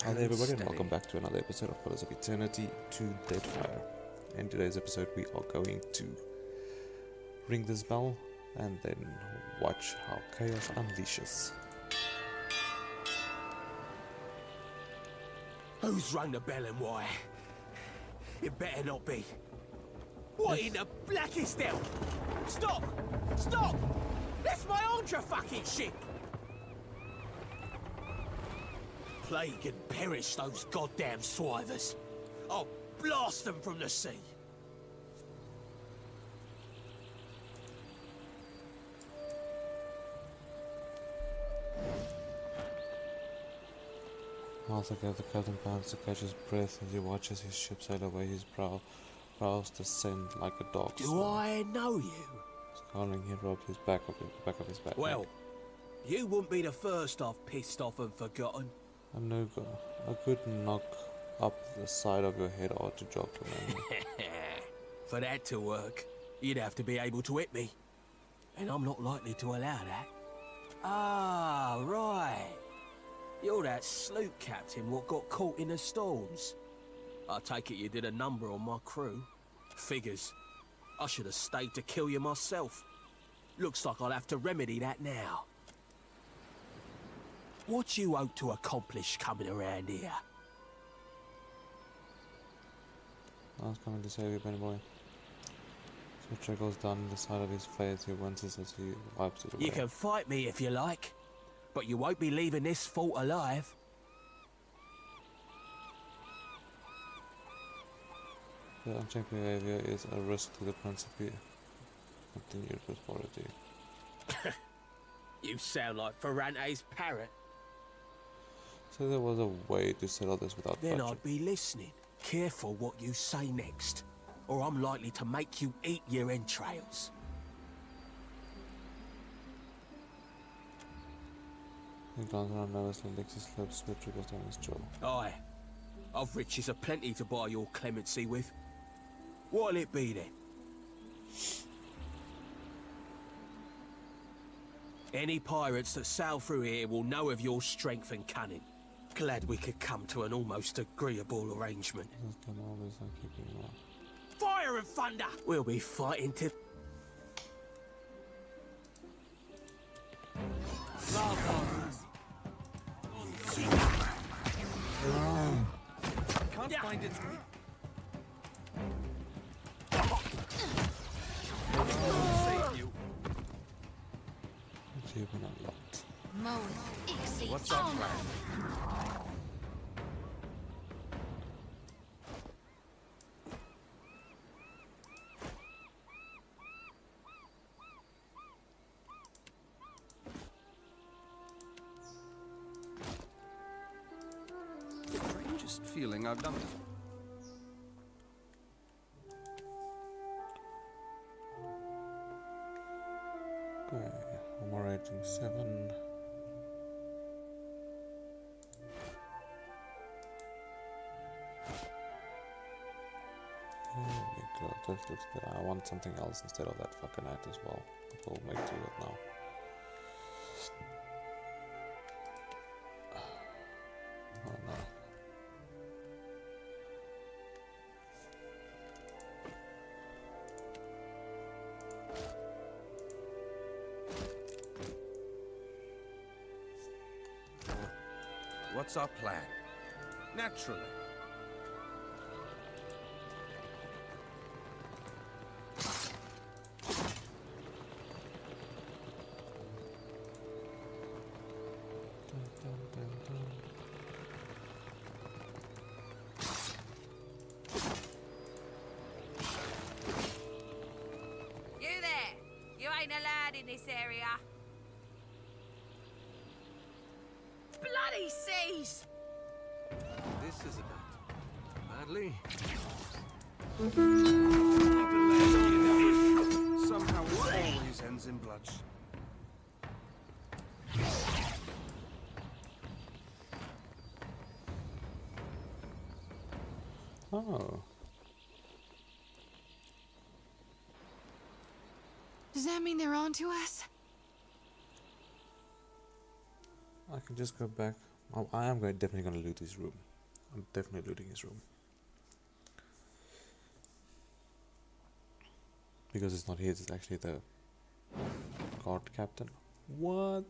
Hi there everybody and welcome back to another episode of Pillars of Eternity to Deadfire. In today's episode we are going to ring this bell and then watch how chaos unleashes. Who's rung the bell and why? It better not be. What in the blackest hell? Stop! Stop! That's my Andra fucking ship! Plague and perish those goddamn swivers. I'll blast them from the sea. Arthur gave the captain pounds to catch his breath as he watches his ship sail away, his brows descend like a dog's. Do I know you? Scowling, he rubbed his back of his back. Well, you wouldn't be the first I've pissed off and forgotten. A good knock up the side of your head ought to jog your memory. For that to work, you'd have to be able to hit me. And I'm not likely to allow that. Ah, right. You're that sloop captain what got caught in the storms. I take it you did a number on my crew. Figures. I should have stayed to kill you myself. Looks like I'll have to remedy that now. What you hope to accomplish coming around here? I was coming to save you, Benny boy. Sweat trickles down the side of his face. He winces as he wipes it away. You can fight me if you like, but you won't be leaving this fort alive. The unchecked behavior is a risk to the principle. Continued with authority. You sound like Ferrante's parrot. So there was a way to settle this without Then budging. I'd be listening. Careful what you say next, or I'm likely to make you eat your entrails. He glanced around nervously, licks his lips, sweat trickles down his jaw. Aye. I've riches aplenty to buy your clemency with. What'll it be then? Any pirates that sail through here will know of your strength and cunning. Glad we could come to an almost agreeable arrangement. This can always keep him up. Fire and thunder! We'll be fighting to... Can't find it. Save you. Achievement unlocked. What's our plan? Strangest feeling I've done it. Okay, armor rating 7. There we go, that looks good. I want something else instead of that fucking hat as well. But we'll make do with now. Oh no. What's our plan? Naturally. Dun, dun, dun. You there! You ain't allowed in this area. Bloody seas! This is about badly. Somehow it always ends in bloodshed. Oh. Does that mean they're on to us? I can just go back I am definitely going to loot his room. I'm definitely looting his room. Because it's not his, it's actually the guard captain. What?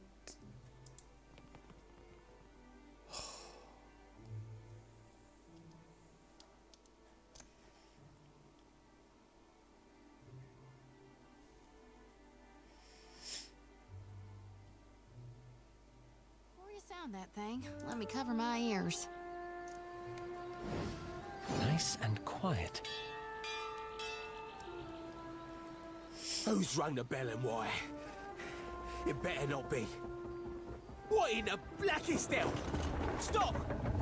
Before you sound that thing, let me cover my ears. Nice and quiet. Who's rung the bell and why? It better not be. What in the blackest hell? Stop!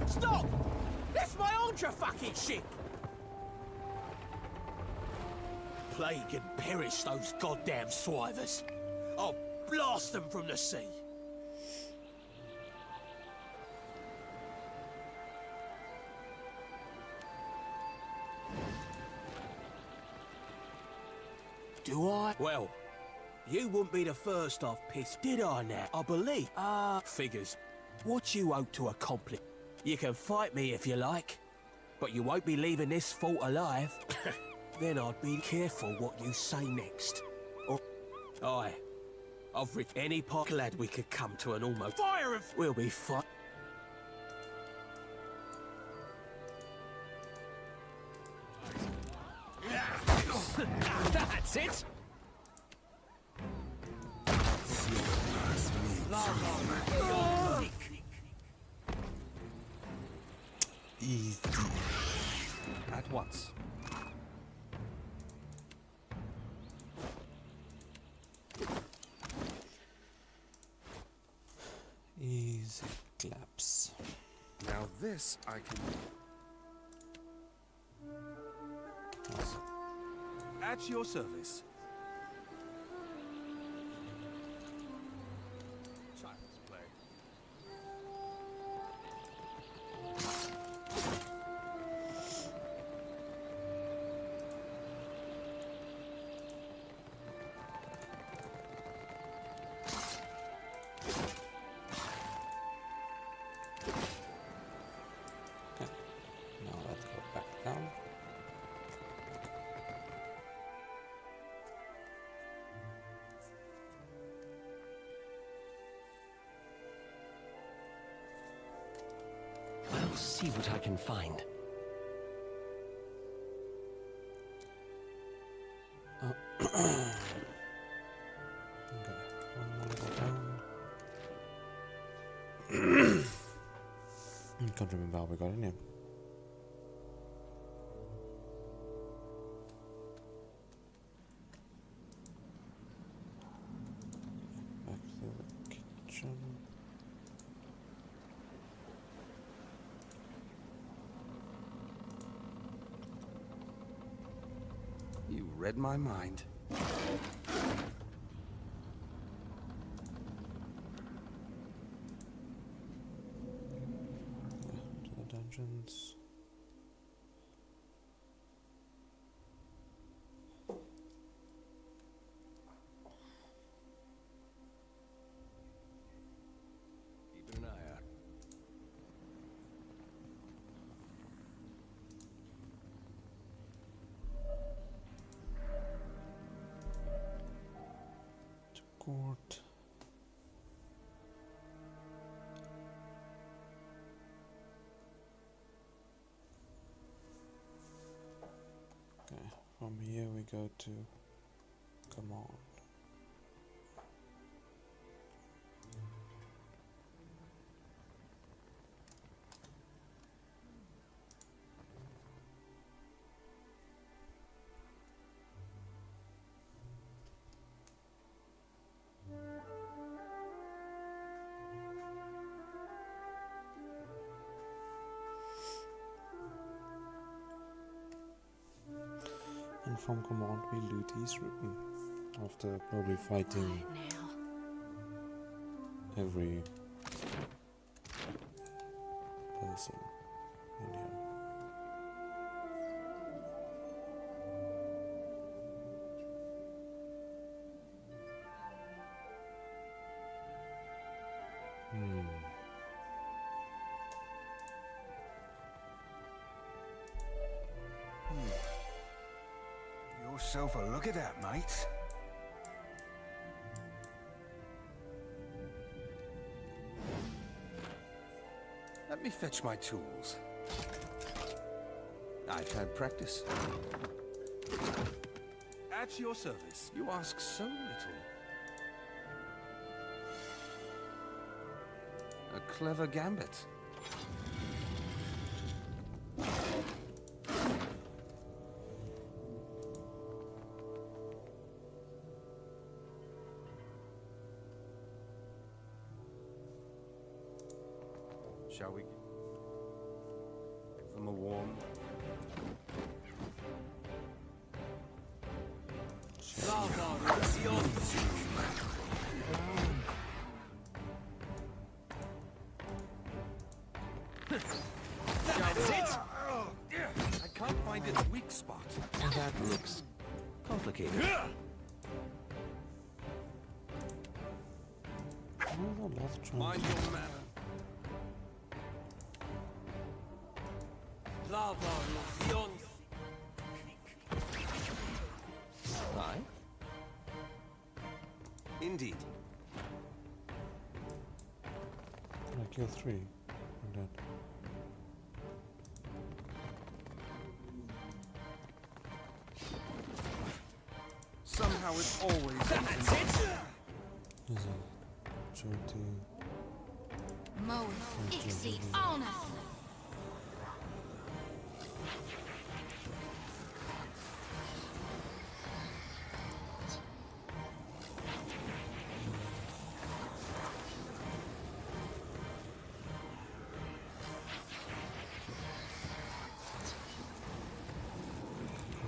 Stop! That's my Andra fucking ship! Plague and perish those goddamn swivers. I'll blast them from the sea. Do I? Well, you wouldn't be the first I've pissed, did I now? I believe. Figures. What you hope to accomplish? You can fight me if you like, but you won't be leaving this fort alive. Then I'd be careful what you say next. Or, aye, I've rigged any pot glad we could come to an almost fire of. We'll be fine. That's it! Easy. At once. Easy claps. Now this I can... At your service. Child's play. Okay. Now let's go back down. I'll see what I can find. Okay, one more level down. Can't remember how we got in here. Back to the kitchen. You read my mind. To the dungeons. Keeping an eye out. To court. Okay, from here we go to command. And from command we loot his room after probably fighting Right now. every person in here. yourself a look at that, mate. Let me fetch my tools. I've had practice. At your service. You ask so little. A clever gambit. Shall we give them a warm? That's it! I can't find its weak spot. That looks complicated. Mind your manner. Aye? Indeed. Can I kill 3? I'm dead. Somehow it's always. That's it! Is it Jody? Moe, Ixie, on us!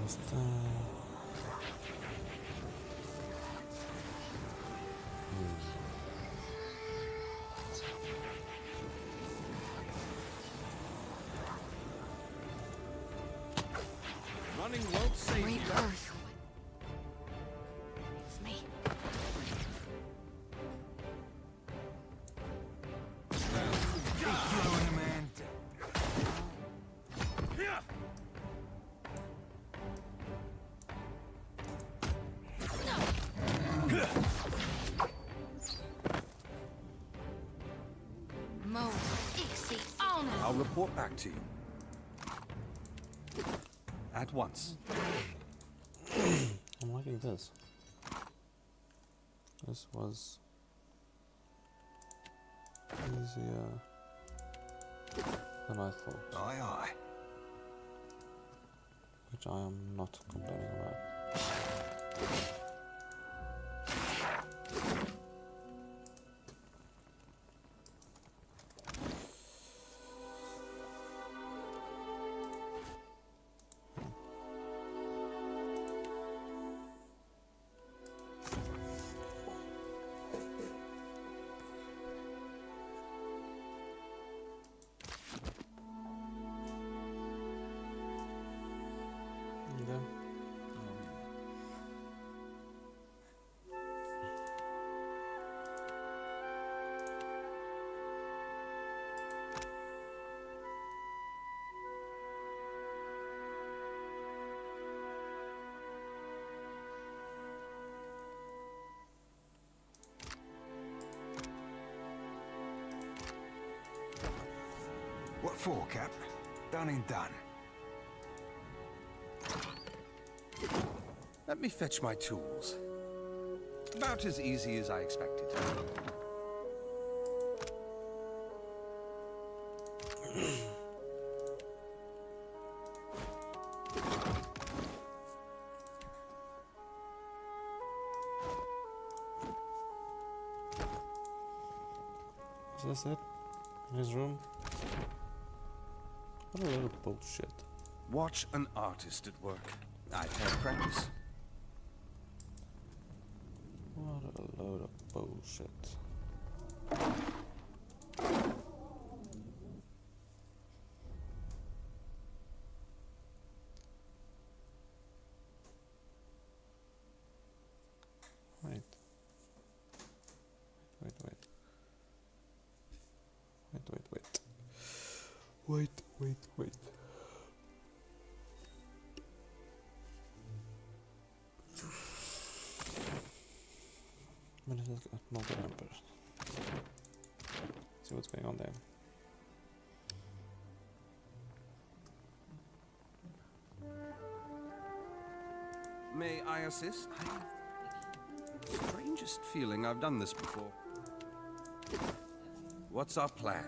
What's that? Running won't save you. Rebirth. It's me. Throwing a man Moe, Ixie, on us! I'll report back to you. At once. I'm liking this. This was easier than I thought, Aye, aye. which I am not complaining about. Okay. What for, Cap? Done and done. Let me fetch my tools. About as easy as I expected. Is this it? In his room? What a load of bullshit. Watch an artist at work. I've had practice. What a load of bullshit. Wait. Wait. See what's going on there. May I assist? Strangest feeling I've done this before. What's our plan?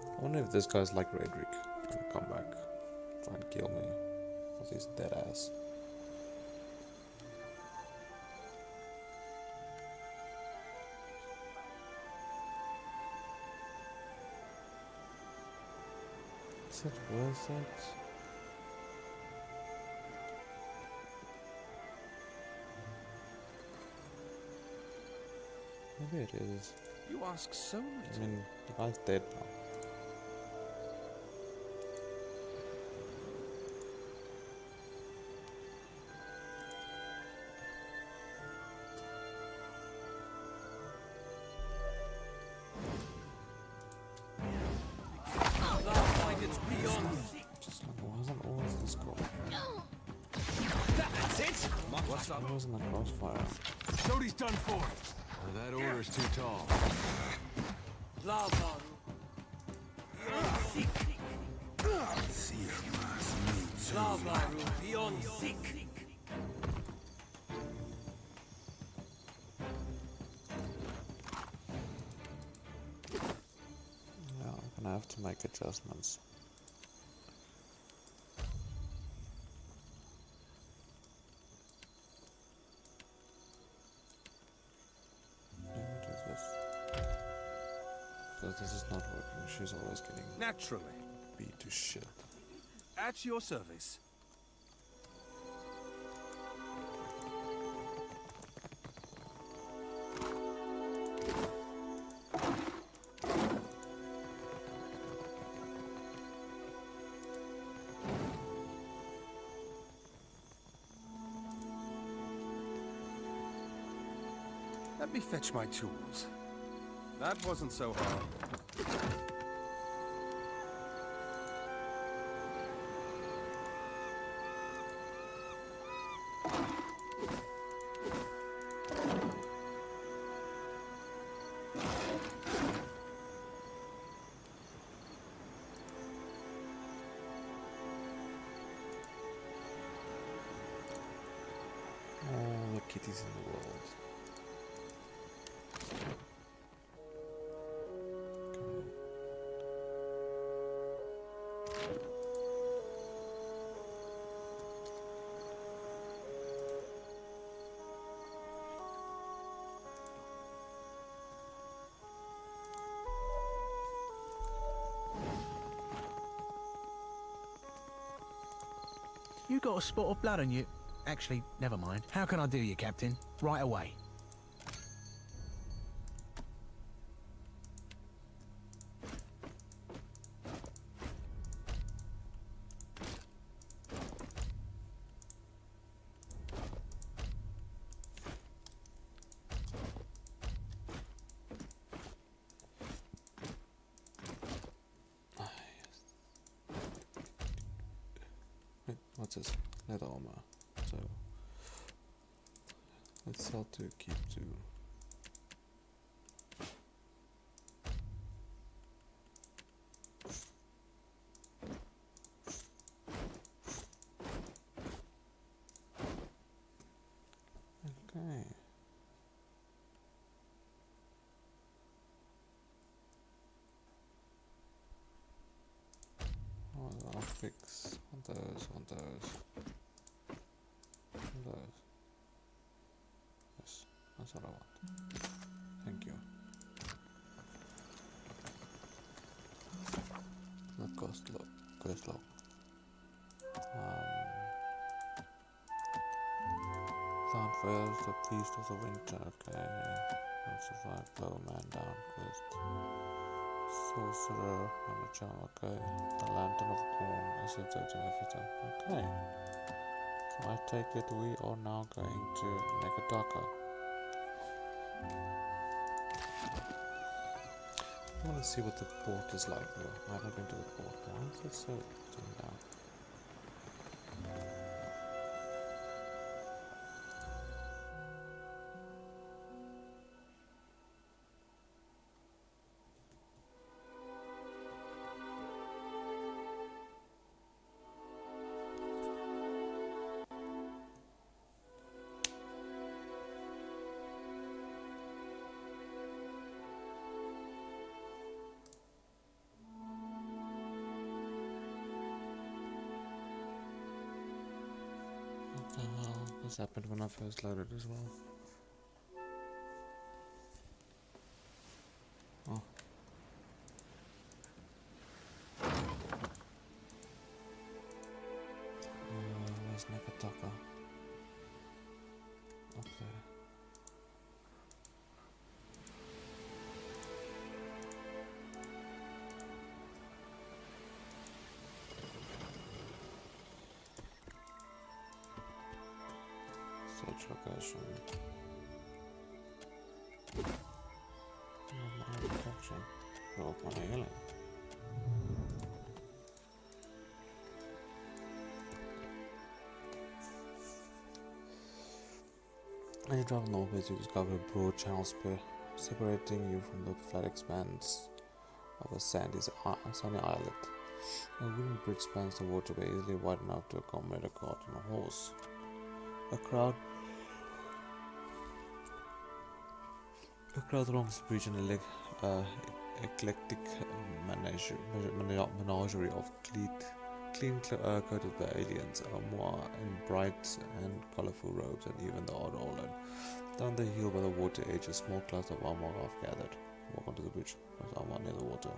I wonder if this guy's like Redrick, gonna come back, try and kill me, because he's dead ass. Is it worth it? Maybe it is. You ask so I little. mean, the guy's dead now. Just like, why isn't always this goal? That's it! What's up? Why wasn't that crossfire? Jody's done for. That order's too tall. Lava. Lava beyond sick. Yeah, I'm gonna have to make adjustments. What is this? Because this is not working. She's always getting Naturally. beat to shit. At your service. Let me fetch my tools. That wasn't so hard. All the kitties in the world. You got a spot of blood on you. Actually, never mind. How can I do you, Captain? Right away. Wait, what's this? Leather armor. So let's sell to keep to. Okay. Oh, I'll fix on those, on those, on those. Yes, that's what I want. Thank you. Not cost low. Plant fails the feast of the winter. Okay. I'll survive. Blow a man down. Quest. Sorcerer and a charm. Okay. The lantern of corn. Assets everything. Okay. So I take it we are now going to make it darker. I want to see what the port is like though. I haven't been to the port. Why is it so zoomed out? This happened when I first loaded as well. Oh. Where's Nakataka? Up there. Search location. Normal protection. Roll my healing. As you travel northwards, you discover a broad channel separating you from the flat expanse of a sunny islet. A wooden bridge spans the waterway, easily wide enough to accommodate a cart and a horse. A crowd along the bridge, an eclectic menagerie of clean-coated aliens, more in bright and colorful robes, and even the odd Orlan. Down the hill by the water edge, a small cluster of armor have gathered. Walk onto the bridge. There's armor near the water.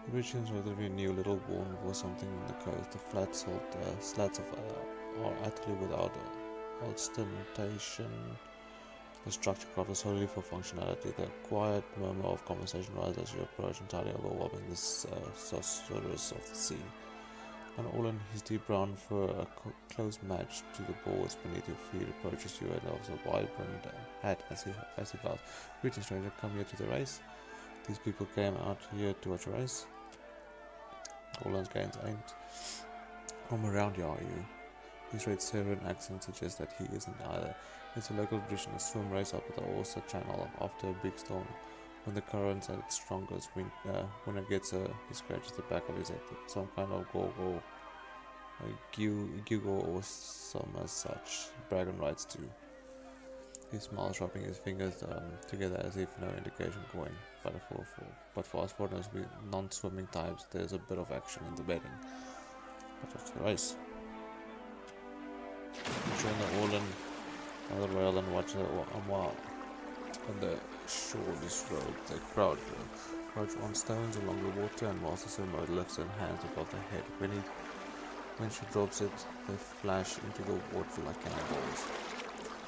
The bridge seems relatively new, little worn for something on the coast. The flat slats are utterly without ostentation. The structure crafted solely for functionality. The quiet murmur of conversation rises as you approach, entirely overwhelming the sorceress of the sea. An all-in his deep brown fur, a close match to the boards beneath your feet, approaches you and offers a wide-brimmed hat as he bows. Greetings, stranger. Come here to the race. These people came out here to watch a race. Orlan's gains ain't. From around here, are you? His red Syrian accent suggests that he isn't either. It's a local tradition, a swim race up the Orsa Channel after a big storm. When the current's at its strongest, when it gets he scratches the back of his head. Some kind of gorgo, a gewgaw or some as such. Bragan writes too. He smiles, rubbing his fingers together as if no indication going. But for us foreigners, we non-swimming types, there's a bit of action in the bedding. But it's the race. You join the Orlan on the rail and watch the Amwa on the shore of this road. They crouch on stones along the water, and whilst the swimmer lifts her hands above the head, when she drops it, they flash into the water like cannonballs.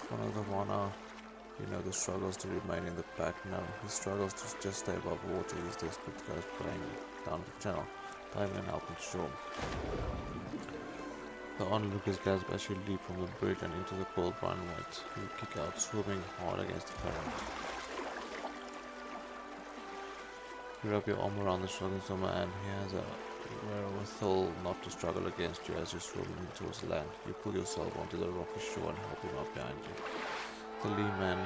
One of the Wana, the struggles to remain in the pack now. He struggles to just stay above water. He's desperate to go playing down the channel. Time and help him to shore. The onlookers gasp as you leap from the bridge and into the cold brine white. You kick out, swimming hard against the current. You wrap your arm around the struggling swimmer, and he has a wherewithal not to struggle against you as you swim towards the land. You pull yourself onto the rocky shore and help him up behind you. The lean man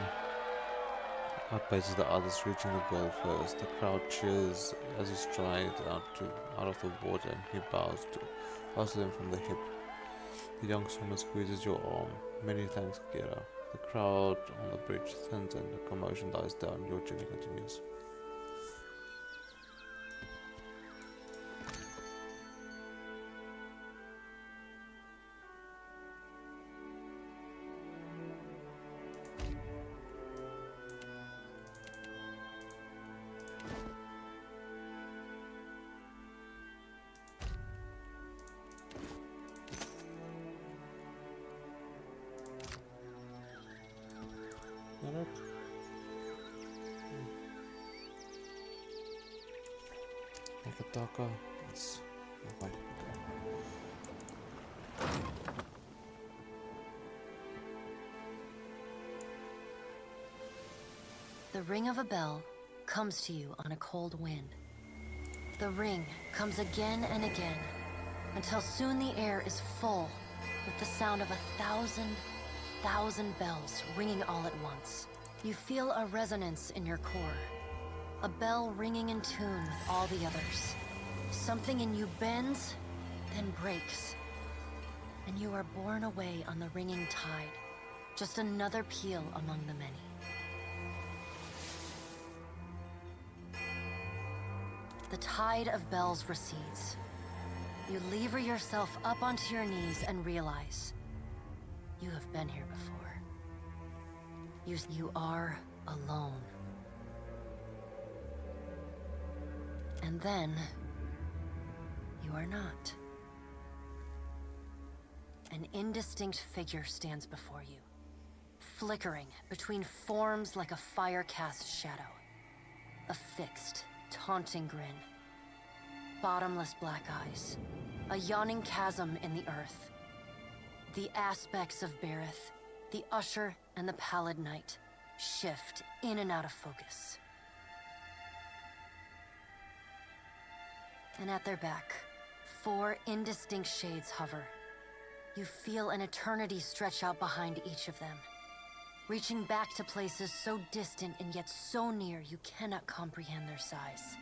outpaces the others, reaching the goal first. The crowd cheers as he strides out of the water, and he bows to them from the hip. The young swimmer squeezes your arm. Many thanks, Kira. The crowd on the bridge thins and the commotion dies down. Your journey continues. Nakataka. Yes. Oh, okay. The ring of a bell comes to you on a cold wind. The ring comes again and again, until soon the air is full with the sound of 1,000 bells ringing all at once. You feel a resonance in your core, a bell ringing in tune with all the others. Something in you bends, then breaks, and you are borne away on the ringing tide, just another peal among the many. The tide of bells recedes. You lever yourself up onto your knees and realize you have been here before. You are alone. And then, you are not. An indistinct figure stands before you, flickering between forms like a fire-cast shadow. A fixed, taunting grin. Bottomless black eyes. A yawning chasm in the earth. The aspects of Berith, the Usher and the Pallid Knight, shift in and out of focus. And at their back, 4 indistinct shades hover. You feel an eternity stretch out behind each of them, reaching back to places so distant and yet so near you cannot comprehend their size.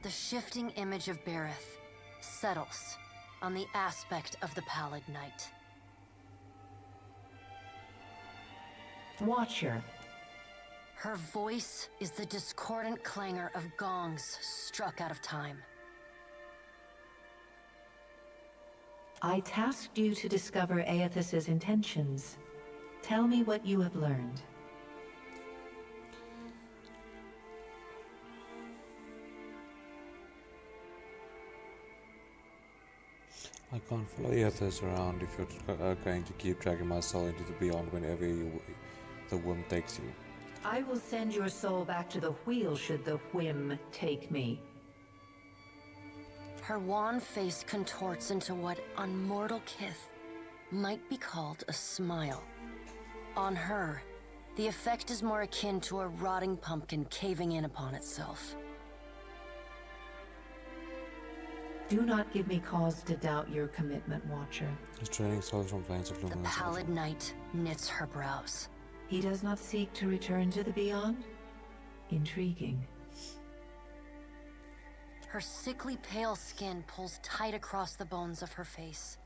The shifting image of Berith settles on the aspect of the Pallid Knight. Watcher. Her voice is the discordant clangor of gongs struck out of time. I tasked you to discover Aethys's intentions. Tell me what you have learned. I can't follow Aethys around if you're going to keep dragging my soul into the beyond whenever the whim takes you. I will send your soul back to the wheel should the whim take me. Her wan face contorts into what, on mortal kith, might be called a smile. On her, the effect is more akin to a rotting pumpkin caving in upon itself. Do not give me cause to doubt your commitment, Watcher. His training souls from planes of The luminous. Pallid Knight knits her brows. He does not seek to return to the beyond? Intriguing. Her sickly pale skin pulls tight across the bones of her face,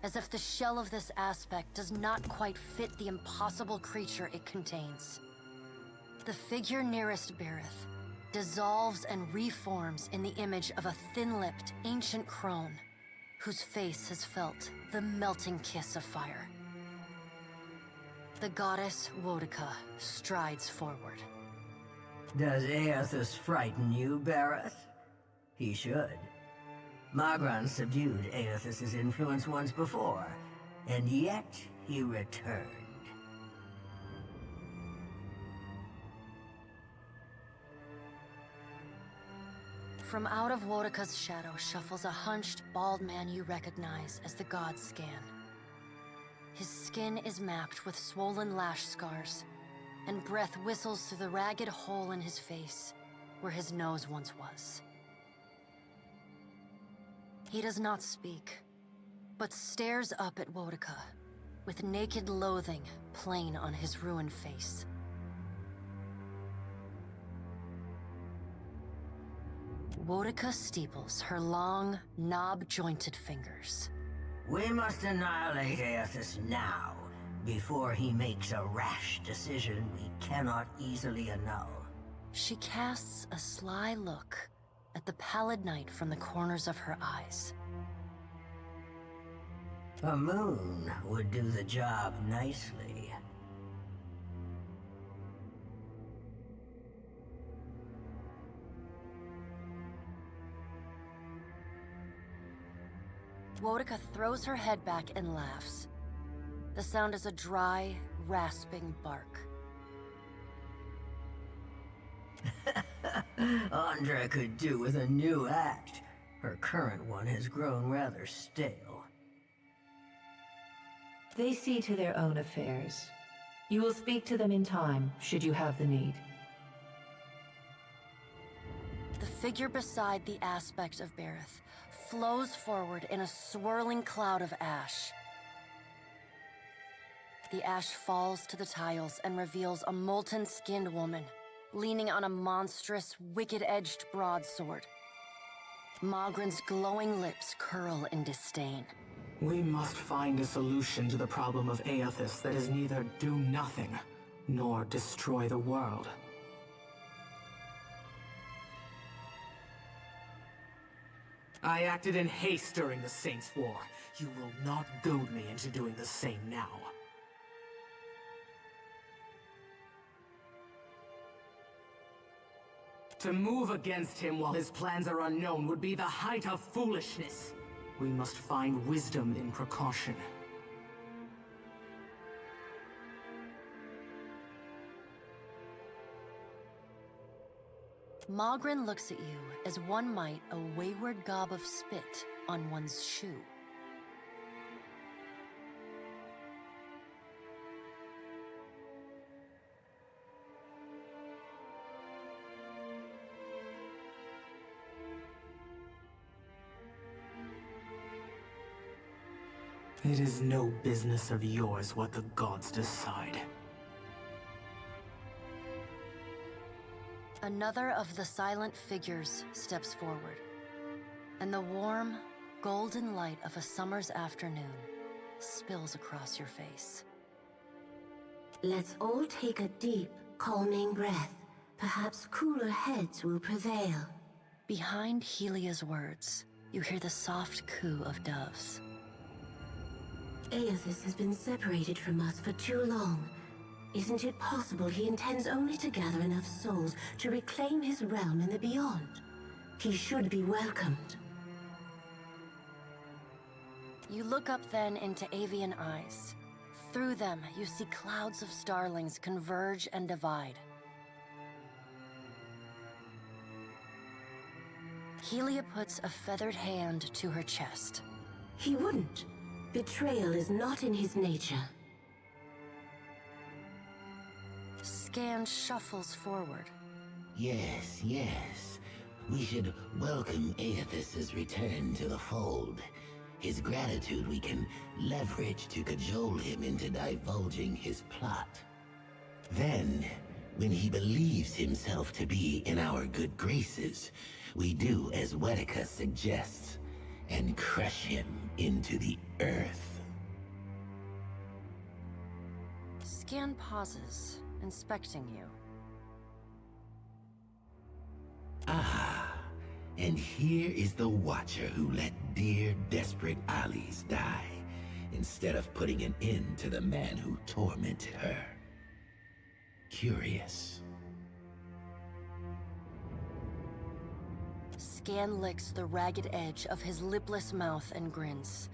as if the shell of this aspect does not quite fit the impossible creature it contains. The figure nearest Berith dissolves and reforms in the image of a thin-lipped, ancient crone, whose face has felt the melting kiss of fire. The goddess Wodica strides forward. Does Aethys frighten you, Berith? He should. Magran subdued Aethys' influence once before, and yet he returned. From out of Wodica's shadow shuffles a hunched, bald man you recognize as the god Scan. His skin is mapped with swollen lash scars, and breath whistles through the ragged hole in his face where his nose once was. He does not speak, but stares up at Wodica, with naked loathing plain on his ruined face. Wodica steeples her long, knob-jointed fingers. We must annihilate Aethys now, before he makes a rash decision we cannot easily annul. She casts a sly look at the Pallid Knight from the corners of her eyes. A moon would do the job nicely. Wodica throws her head back and laughs. The sound is a dry, rasping bark. Andra could do with a new act. Her current one has grown rather stale. They see to their own affairs. You will speak to them in time, should you have the need. The figure beside the aspect of Berith flows forward in a swirling cloud of ash. The ash falls to the tiles and reveals a molten-skinned woman, leaning on a monstrous, wicked-edged broadsword. Magran's glowing lips curl in disdain. We must find a solution to the problem of Aethys that is neither do nothing, nor destroy the world. I acted in haste during the Saints' War. You will not goad me into doing the same now. To move against him while his plans are unknown would be the height of foolishness. We must find wisdom in precaution. Magrin looks at you as one might a wayward gob of spit on one's shoe. It is no business of yours what the gods decide. Another of the silent figures steps forward, and the warm, golden light of a summer's afternoon spills across your face. Let's all take a deep, calming breath. Perhaps cooler heads will prevail. Behind Helia's words, you hear the soft coo of doves. Aethys has been separated from us for too long. Isn't it possible he intends only to gather enough souls to reclaim his realm in the beyond? He should be welcomed. You look up then into avian eyes. Through them, you see clouds of starlings converge and divide. Helia puts a feathered hand to her chest. He wouldn't. Betrayal is not in his nature. Scan shuffles forward. Yes, yes. We should welcome Aethys's return to the fold. His gratitude we can leverage to cajole him into divulging his plot. Then, when he believes himself to be in our good graces, we do as Wedeka suggests, and crush him into the earth. Scan pauses, inspecting you. Ah, and here is the Watcher who let dear, desperate allies die, instead of putting an end to the man who tormented her. Curious. Scan licks the ragged edge of his lipless mouth and grins,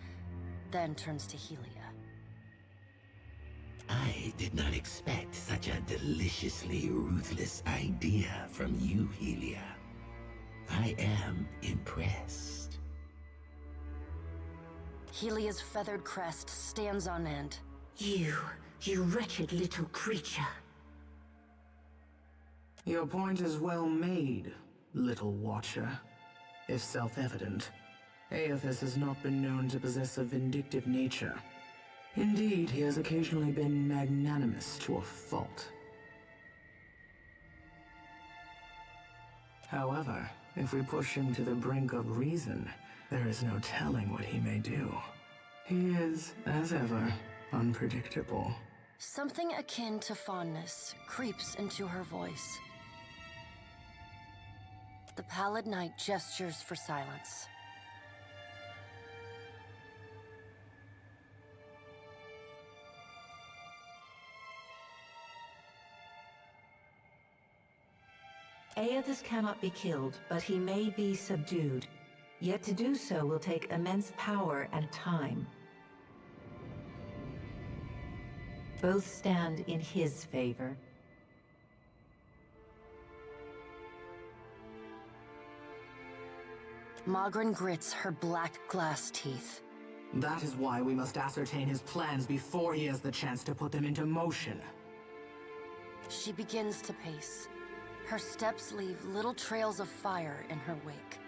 then turns to Helia. I did not expect such a deliciously ruthless idea from you, Helia. I am impressed. Helia's feathered crest stands on end. You wretched little creature. Your point is well made, little Watcher. If self-evident, Aethys has not been known to possess a vindictive nature. Indeed, he has occasionally been magnanimous to a fault. However, if we push him to the brink of reason, there is no telling what he may do. He is, as ever, unpredictable. Something akin to fondness creeps into her voice. The pallid knight gestures for silence. Aethys cannot be killed, but he may be subdued. Yet to do so will take immense power and time. Both stand in his favor. Magrin grits her black glass teeth. That is why we must ascertain his plans before he has the chance to put them into motion. She begins to pace. Her steps leave little trails of fire in her wake.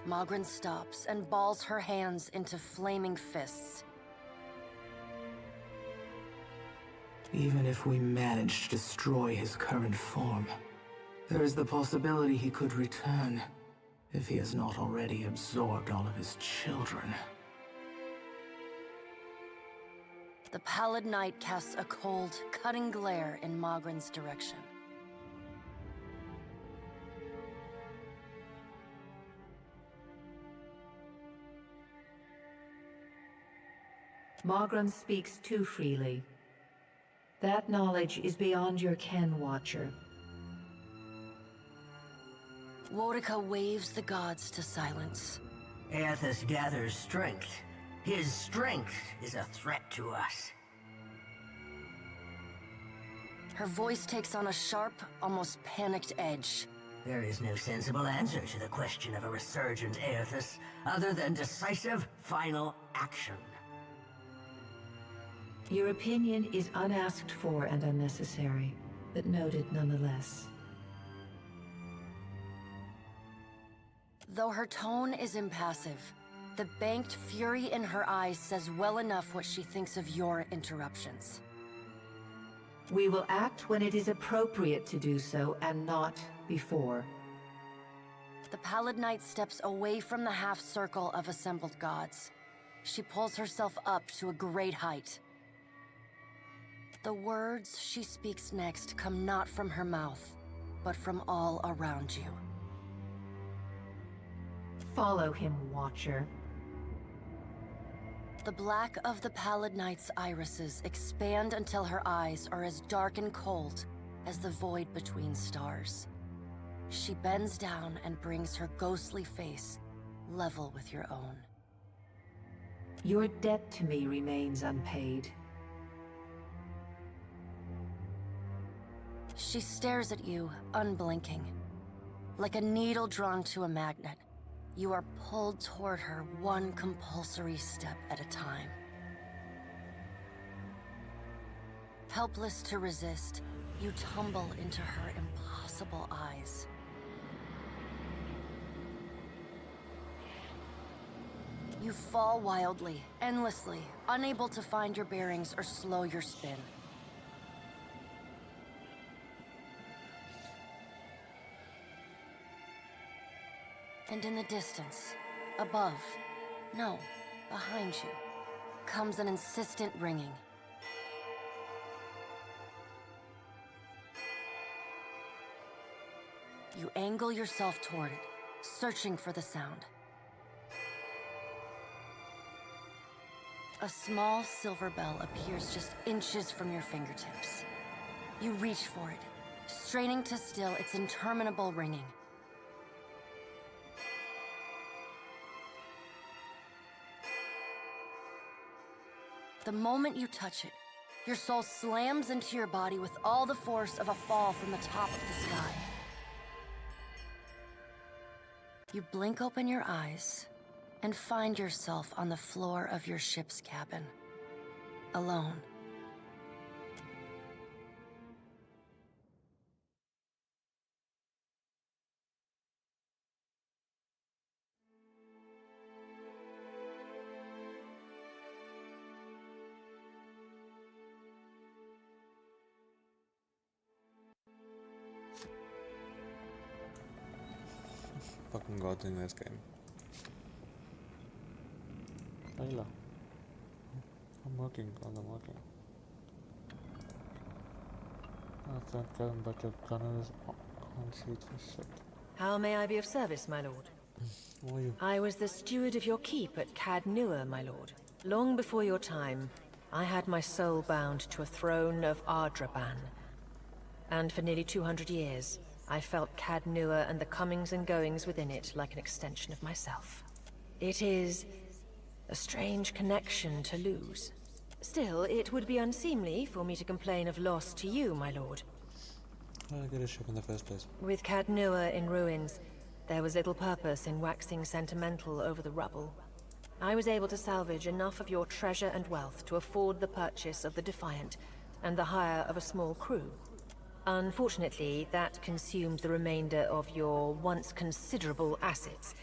Magrin stops and balls her hands into flaming fists. Even if we manage to destroy his current form, there is the possibility he could return, if he has not already absorbed all of his children. The pallid knight casts a cold, cutting glare in Magrin's direction. Magran speaks too freely. That knowledge is beyond your ken, Watcher. Wodica waves the gods to silence. Aethys gathers strength. His strength is a threat to us. Her voice takes on a sharp, almost panicked edge. There is no sensible answer to the question of a resurgent Aethys other than decisive, final action. Your opinion is unasked for and unnecessary, but noted nonetheless. Though her tone is impassive, the banked fury in her eyes says well enough what she thinks of your interruptions. We will act when it is appropriate to do so, and not before. The Pallid Knight steps away from the half-circle of assembled gods. She pulls herself up to a great height. The words she speaks next come not from her mouth, but from all around you. Follow him, Watcher. The black of the Pallid Knight's irises expand until her eyes are as dark and cold as the void between stars. She bends down and brings her ghostly face level with your own. Your debt to me remains unpaid. She stares at you, unblinking. Like a needle drawn to a magnet, you are pulled toward her one compulsory step at a time. Helpless to resist, you tumble into her impossible eyes. You fall wildly, endlessly, unable to find your bearings or slow your spin. And in the distance, above, no, behind you, comes an insistent ringing. You angle yourself toward it, searching for the sound. A small silver bell appears just inches from your fingertips. You reach for it, straining to still its interminable ringing. The moment you touch it, your soul slams into your body with all the force of a fall from the top of the sky. You blink open your eyes and find yourself on the floor of your ship's cabin, alone. Fucking gods in this game. Layla. I'm working. I can't gun, but your gunners can't shoot for shit. How may I be of service, my lord? Who are you? I was the steward of your keep at Cad Nua, my lord. Long before your time, I had my soul bound to a throne of Ardraban. And for nearly 200 years, I felt Cad Nua and the comings and goings within it like an extension of myself. It is a strange connection to lose. Still, it would be unseemly for me to complain of loss to you, my lord. How did I get a ship in the first place? With Cad Nua in ruins, there was little purpose in waxing sentimental over the rubble. I was able to salvage enough of your treasure and wealth to afford the purchase of the Defiant and the hire of a small crew. Unfortunately, that consumed the remainder of your once considerable assets.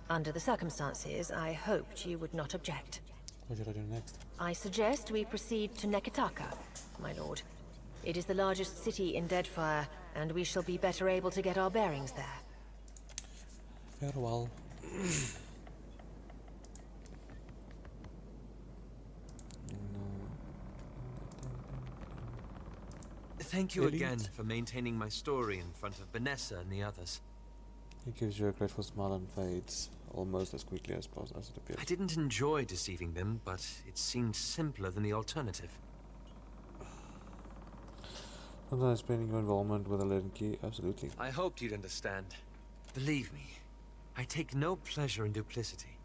Under the circumstances, I hoped you would not object. What should I do next? I suggest we proceed to Neketaka, my lord. It is the largest city in Deadfire, and we shall be better able to get our bearings there. Farewell. Thank you again for maintaining my story in front of Vanessa and the others. He gives you a grateful smile and fades almost as quickly as possible as it appears. I didn't enjoy deceiving them, but it seemed simpler than the alternative. Sometimes explaining your involvement with a leaden key, absolutely. I hoped you'd understand. Believe me, I take no pleasure in duplicity.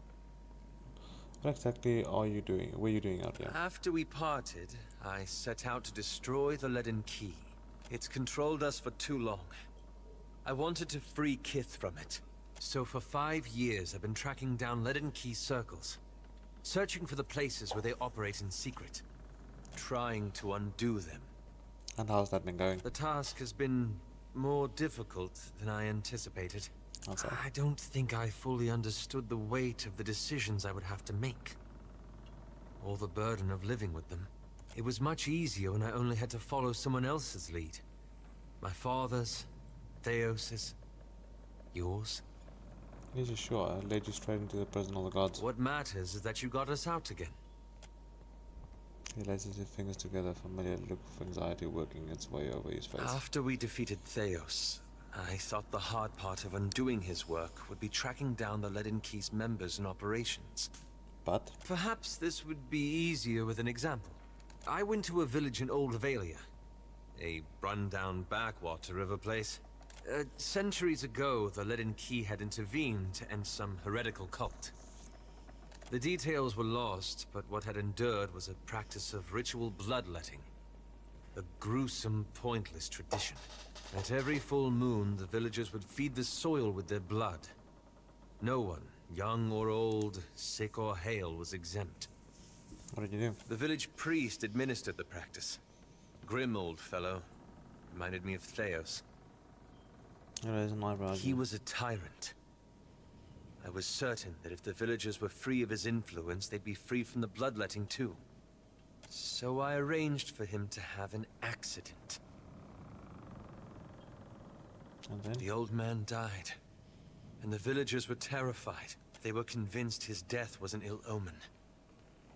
What exactly were you doing out here? After we parted, I set out to destroy the leaden key. It's controlled us for too long. I wanted to free Kith from it. So for 5 years I've been tracking down leaden key circles, searching for the places where they operate in secret, trying to undo them. And how's that been going? The task has been more difficult than I anticipated. Also. I don't think I fully understood the weight of the decisions I would have to make, or the burden of living with them. It was much easier when I only had to follow someone else's lead. My father's, Theos's, yours. Are you sure? I led you straight into the prison of the gods. What matters is that you got us out again. He lays his fingers together, a familiar look of anxiety working its way over his face. After we defeated Theos, I thought the hard part of undoing his work would be tracking down the leaden key's members and operations. But? Perhaps this would be easier with an example. I went to a village in Old Valia, a run-down backwater river place. Centuries ago, the leaden key had intervened to end some heretical cult. The details were lost, but what had endured was a practice of ritual bloodletting. A gruesome, pointless tradition. At every full moon, the villagers would feed the soil with their blood. No one, young or old, sick or hale, was exempt. What did you do? The village priest administered the practice. Grim old fellow. Reminded me of Theos. He was a tyrant. I was certain that if the villagers were free of his influence, they'd be free from the bloodletting too. So I arranged for him to have an accident. And then? The old man died, and the villagers were terrified. They were convinced his death was an ill omen.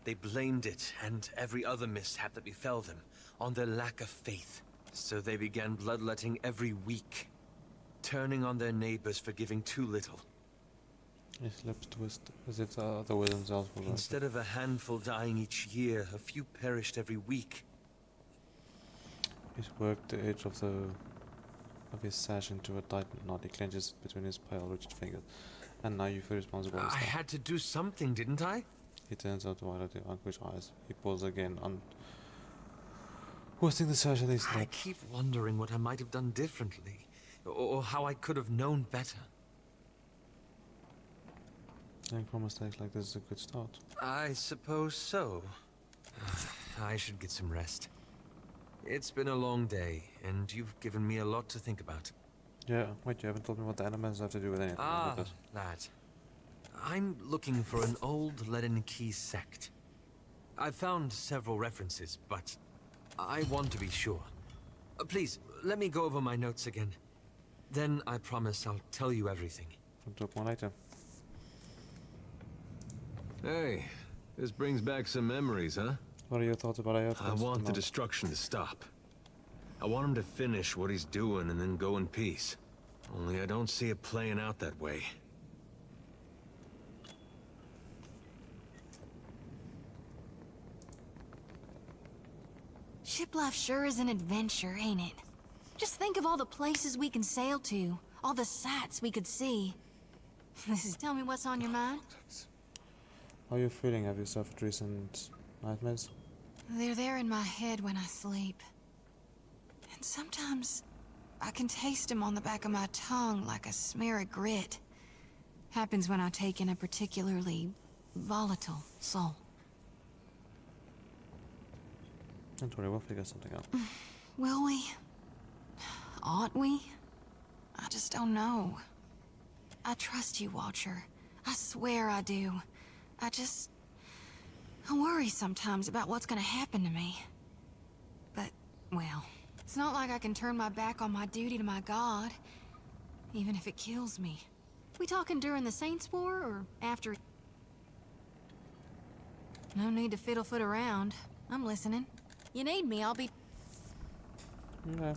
They blamed it, and every other mishap that befell them, on their lack of faith. So they began bloodletting every week, turning on their neighbors for giving too little. His lips twist, as if the other with themselves were Instead of a handful dying each year, a few perished every week. He's worked the edge of his sash into a tight knot. He clenches between his pale, rigid fingers. And now you feel responsible. I had to do something, didn't I? He turns out wide at the anguished eyes. He pulls again, twisting the sash in his neck. I keep wondering what I might have done differently, or how I could have known better. Learning from mistakes like this is a good start. I suppose so. I should get some rest. It's been a long day, and you've given me a lot to think about. Yeah, wait, you haven't told me what the elements have to do with anything. Lad. I'm looking for an old leaden key sect. I've found several references, but I want to be sure. Please, let me go over my notes again. Then I promise I'll tell you everything. We'll talk more later. Hey, this brings back some memories, huh? What are your thoughts about Iothas? I want the destruction to stop. I want him to finish what he's doing and then go in peace. Only I don't see it playing out that way. Ship life sure is an adventure, ain't it? Just think of all the places we can sail to, all the sights we could see. Tell me what's on your mind. How are you feeling? Have you suffered recent nightmares? They're there in my head when I sleep. And sometimes I can taste them on the back of my tongue like a smear of grit. Happens when I take in a particularly volatile soul. Don't worry, we'll figure something out. Will we? Ought we? I just don't know. I trust you, Watcher. I swear I do. I worry sometimes about what's gonna happen to me. But, well, it's not like I can turn my back on my duty to my god, even if it kills me. We talking during the Saints' War, or after? No need to fiddle-foot around. I'm listening. You need me, I'll be... Okay.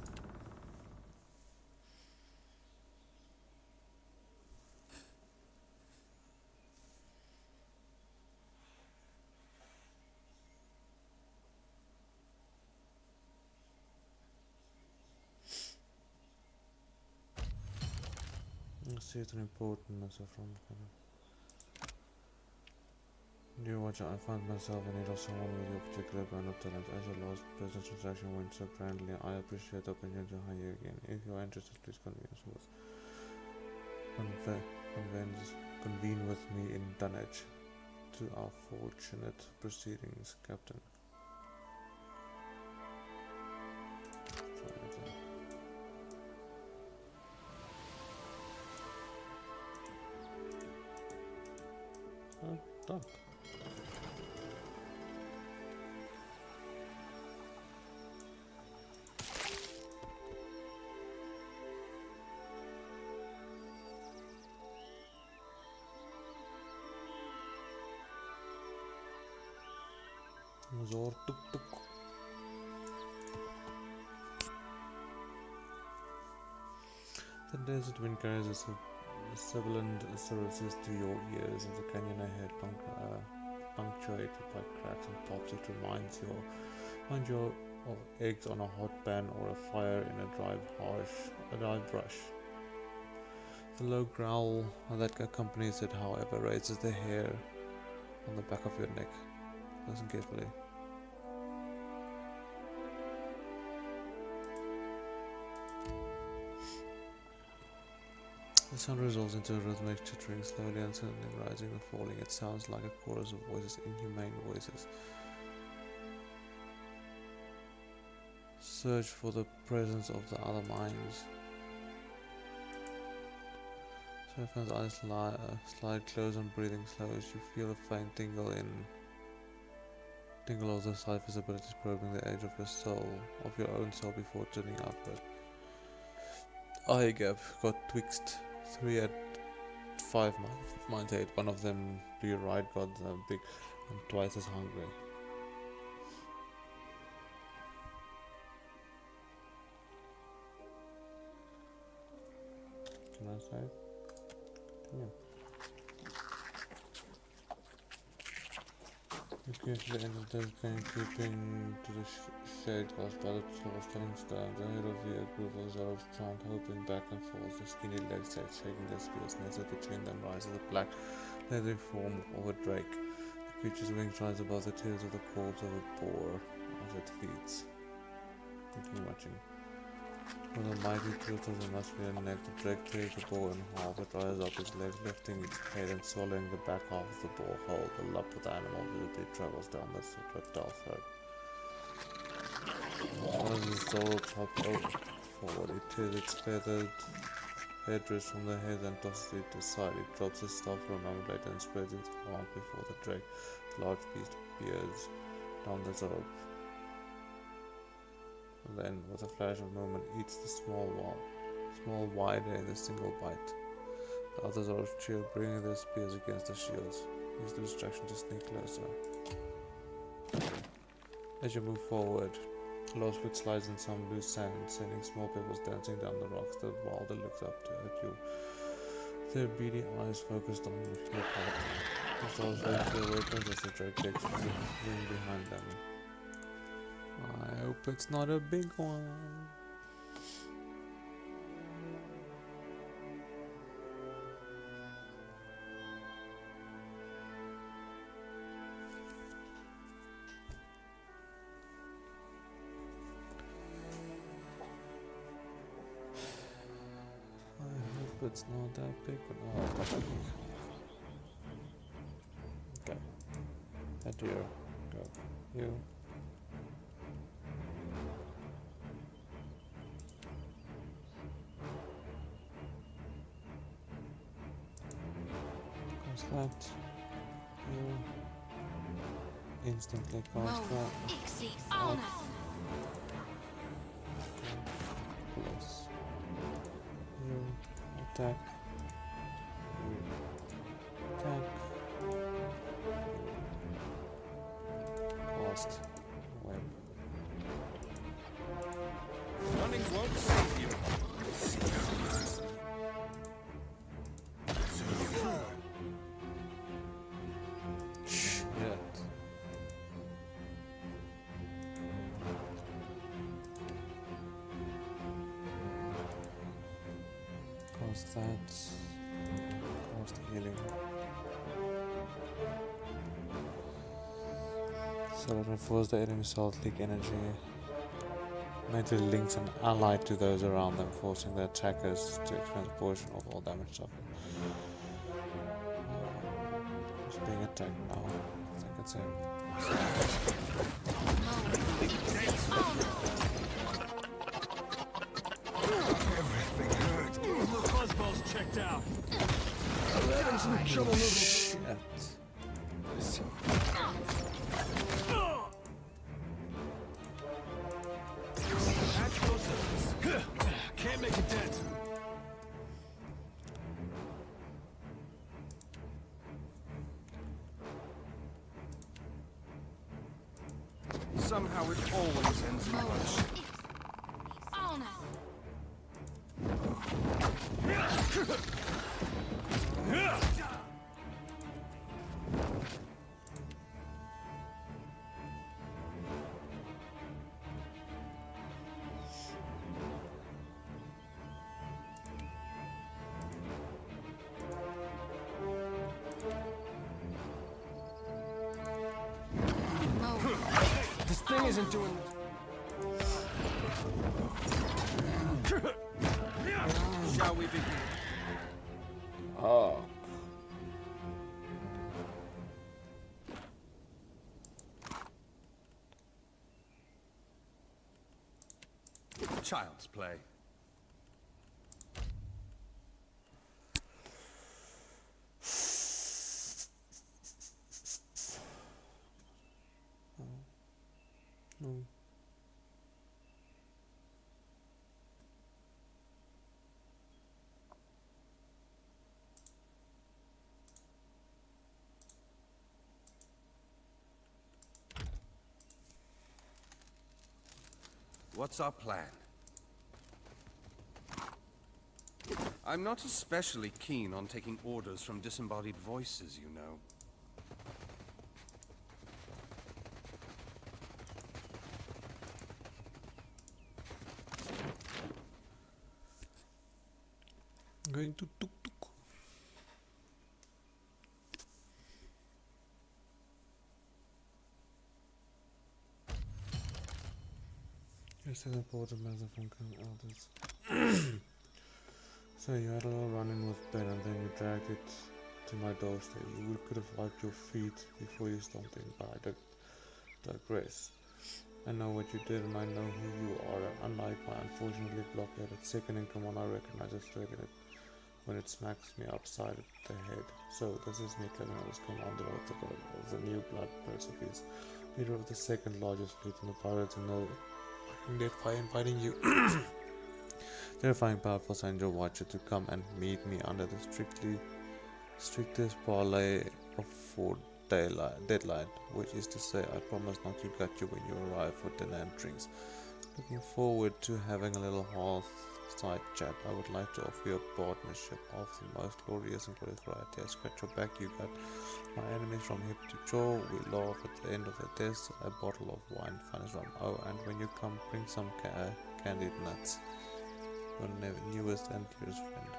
See the importance of from Dear Watcher, I find myself in need of someone with your particular brand of talent. As your last present transaction went so grandly, I appreciate the opportunity to hire you again. If you are interested, please convene with me in Dunwich to our fortunate proceedings, Captain. Done. Zor tuk tuk. The desert wind carries a sibilant surroundings to your ears, and the canyon ahead punctuated by cracks and pops. It reminds you of eggs on a hot pan or a fire in a dry brush. The low growl that accompanies it, however, raises the hair on the back of your neck. Listen carefully. The sound resolves into a rhythmic chittering, slowly and suddenly rising and falling. It sounds like a chorus of voices, inhumane voices. Search for the presence of the other minds. Seraphine's eyes slide close and breathing slow as you feel a faint tingle of the cipher's abilities probing the edge of your own soul before turning outward. Eye gap got twixt 3 at 5 minds 8. One of them to your right got big and twice as hungry. Can I say? Yeah. You carefully entered the game, keeping to the shade caused by the telling stones. Ahead of you, a group of Zorobs chant, hoping back and forth. The skinny legs shaking their spears. Nestled between them rises a black, leathery form of a drake. The creature's wings rise above the tails of the corpse of a boar as it feeds. Continue watching. With a mighty tilt of the muscular neck, the drake tears the boar in half. It rises up its legs, lifting its head and swallowing the back half of the boar whole. The lump of the animal visibly travels down the reptile throat. One of the Zorobs hops forward. It tears its feathered headdress from the head and tosses it aside. It drops its staff for a moment later and spreads its arms before the drake. The large beast peers down the Zorob. Then, with a flash of movement, eats the small wider in a single bite. The others are cheer, bringing their spears against the shields. Use the distraction to sneak closer. As you move forward, Lost foot slides in some loose sand, sending small pebbles dancing down the rocks. The Wilder looks up at you, their beady eyes focused on your path. The Zorobs raise their weapons as the drake takes wing behind them. I hope it's not a big one. I hope it's not that big one. Oh, it's not that big. Okay. That deer. Go. You. That you instantly cast that. Plus you attack. You attack. Cast web. Running won't save you. That was the healing. So that reinforces the enemy's health, leak energy. Mentally links an ally to those around them, forcing the attackers to experience a portion of all damage suffered. He's being attacked now. I think it's him. Everything hurt. The buzzball's checked out. Getting some trouble moving. Shit. Can't make a dent. Somehow it always ends in bloodshed. This thing isn't doing. Shall we begin? Oh. Child's play. No. What's our plan? I'm not especially keen on taking orders from disembodied voices, you know. I'm going to tuk tuk. Yes, the important matter from elders. So you had a little run-in with Ben and then you dragged it to my doorstep. You could have wiped your feet before you stomped in, but I digress. I know what you did and I know who you are. Unlike my unfortunately blockaded second in command, I recognize a threat in it when it smacks me upside the head. So this is me coming out as commander of the new blood Perseus, leader of the second largest fleet in the pirates and the Deadfire, inviting you terrifying powerful Angel Watcher to come and meet me under the strictest parlay of Fort Deadlight, which is to say I promise not to gut you when you arrive for dinner and drinks. Looking forward to having a little side chat. I would like to offer you a partnership of the most glorious and glorious variety. I scratch your back, you got my enemies from hip to jaw. We laugh at the end of the test, a bottle of wine, fun as rum. Oh, and when you come, bring some candied nuts. Your newest and dearest friend.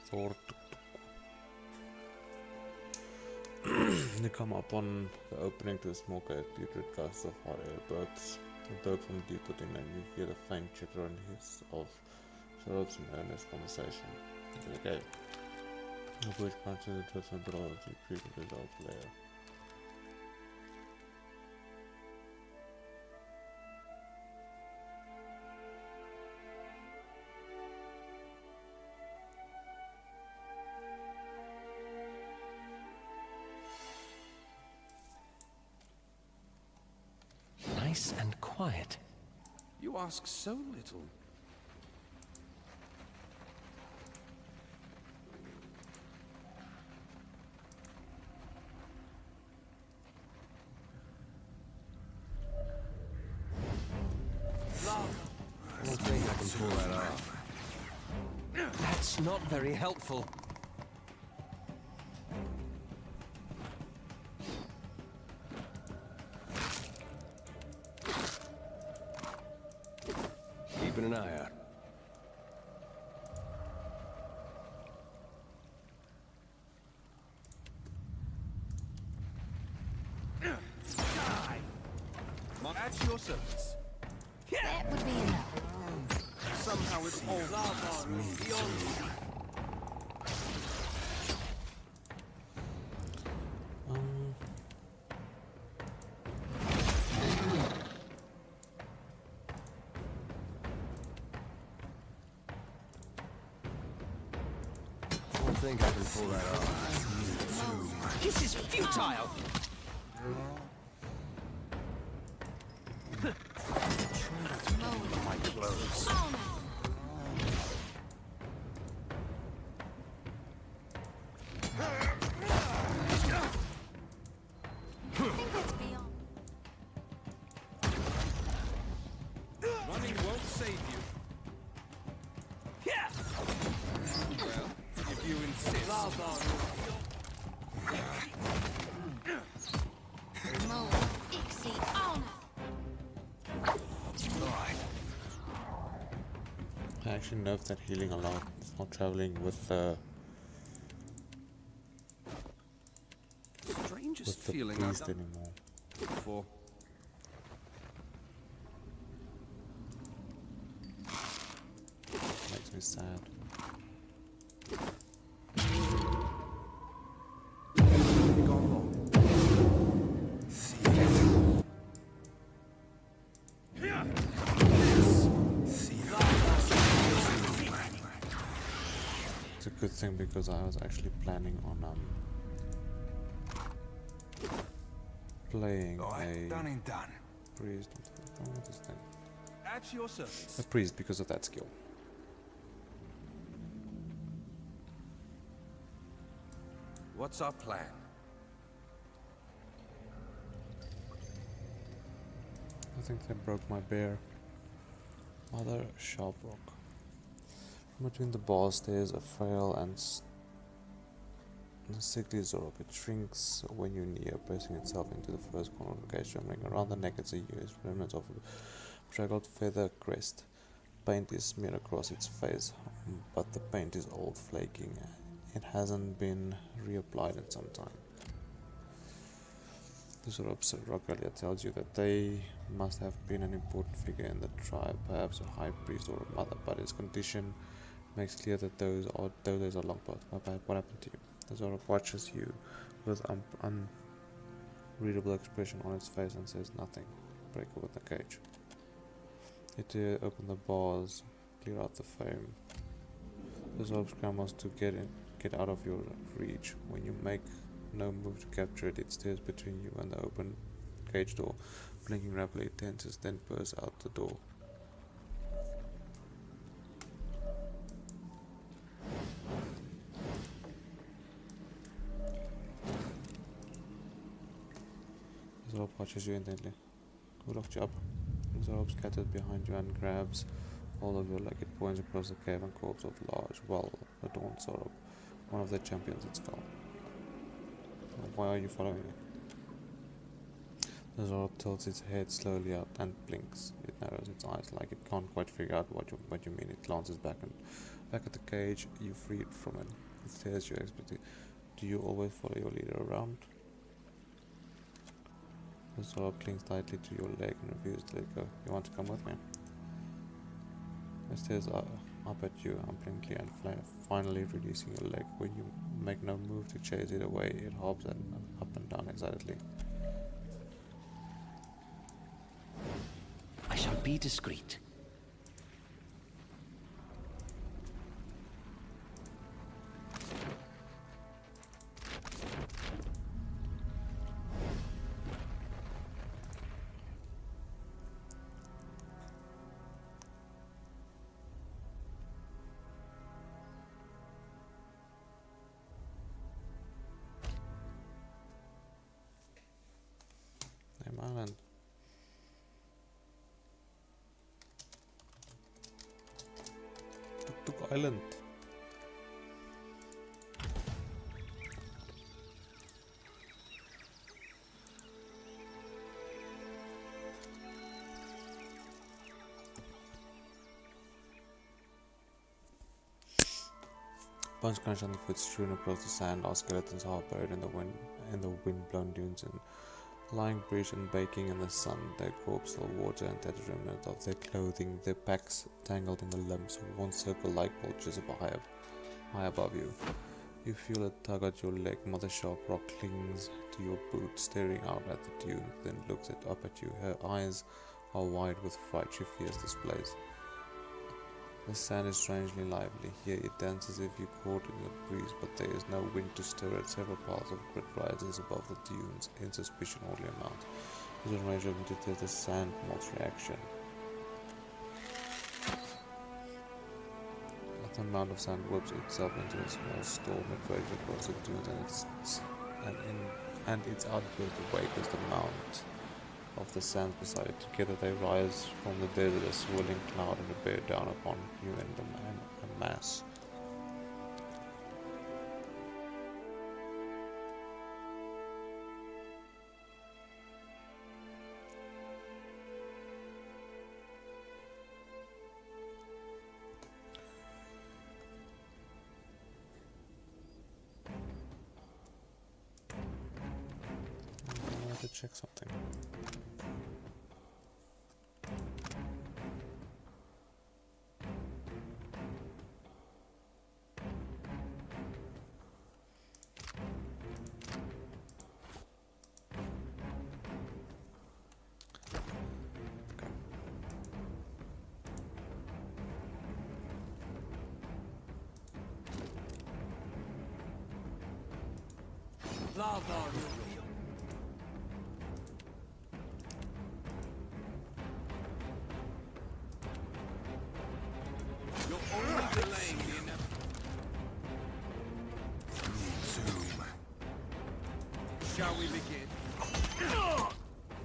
Fort. You come upon the opening to a small cave, putrid gusts of hot air bursts from deep within, and you hear the faint chitter and hiss of Charlotte's and earnest conversation. Into the cave, the voice crunches into some below the creep of his old lair. Nice and quiet. You ask so little. That's not very helpful. Keeping an eye out. At your service. That would be enough. Somehow it's all beyond me. I don't think I can pull that off. This is futile! My clothes. Running won't save you. Yeah. Well, if you insist. I actually nerfed that healing a lot. It's not traveling with Strangest the feeling priest I've anymore. before. Makes me sad. It's a good thing because I was actually planning on playing a done and done. priest. What is that? At your service. A priest because of that skill. What's our plan? I think they broke my bear. Mother sharp rock. Between the bars there's a frail and sickly Zorop. It shrinks when you near, pressing itself into the first corner of the cage, trembling around the neck. It's a used remnants of a draggled feather crest. Paint is smeared across its face, but the paint is old, flaking. It hasn't been reapplied in some time. The Zorop's regalia tells you that they must have been an important figure in the tribe, perhaps a high priest or a mother, but his condition makes clear that those are long past. What happened to you? The Zorop watches you with unreadable expression on its face and says nothing. Break open the cage. It open the bars, clear out the flame. The Zorop scrambles to get out of your reach. When you make no move to capture it, it stares between you and the open cage door, blinking rapidly. It tenses, then bursts out the door. The Zorop watches you intently. Who locked you up? The Zorop scatters behind you and grabs all of your leg. It points across the cave and corpse of large, well-adorned Zorop, one of the champions at skull. Why are you following it? The Zorop tilts its head slowly out and blinks. It narrows its eyes like it can't quite figure out what you mean. It glances back at the cage you freed from it. It stares you expectantly. Do you always follow your leader around? The Zorop clings tightly to your leg and refuses to let go. You want to come with me? It stares up at you unblinkingly and finally releasing your leg. When you make no move to chase it away, it hops up and down excitedly. I shall be discreet. Name Island. Tuk Tuk Island. Bones crunch underfoot, strewn across the sand, are skeletons half buried in the wind-blown dunes and lying breached and baking in the sun, their corpsal water and tattered remnant of their clothing, their packs tangled in the limbs, one circle like vultures high above you. You feel a tug at your leg. Mother Shark Rock clings to your boot, staring out at the dune, then looks up at you. Her eyes are wide with fright. She fears this place. The sand is strangely lively. Here it dances as if you caught in a breeze, but there is no wind to stir it. Several piles of grit rises above the dunes, in suspicion only amount. Within range of detect the sand moth's reaction. The amount of sand whips itself into a small storm. It rages across the dunes and its outburst awakens the mount of the sands beside it. Together they rise from the desert, a swirling cloud, and bear down upon you in a mass. I want to check something. Lava. You're only delaying the inevitable. Tomb. Shall we begin?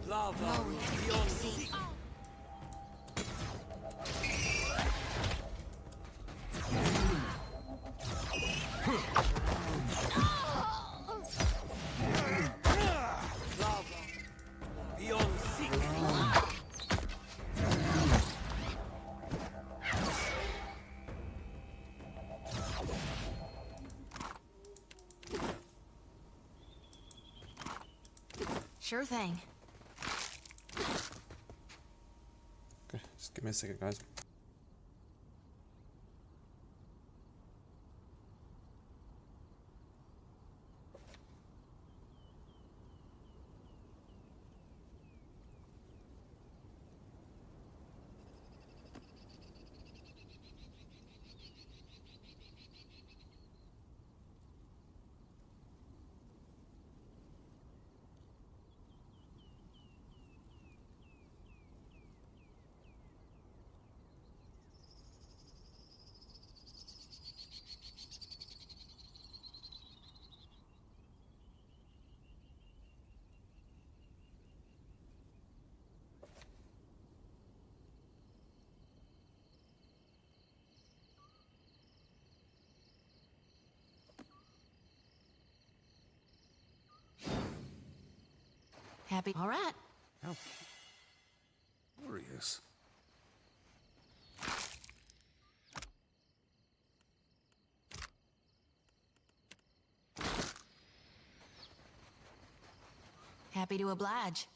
Lava. Beyond sea. Sure thing. Okay, just give me a second, guys. Happy? All right. How curious. Happy to oblige.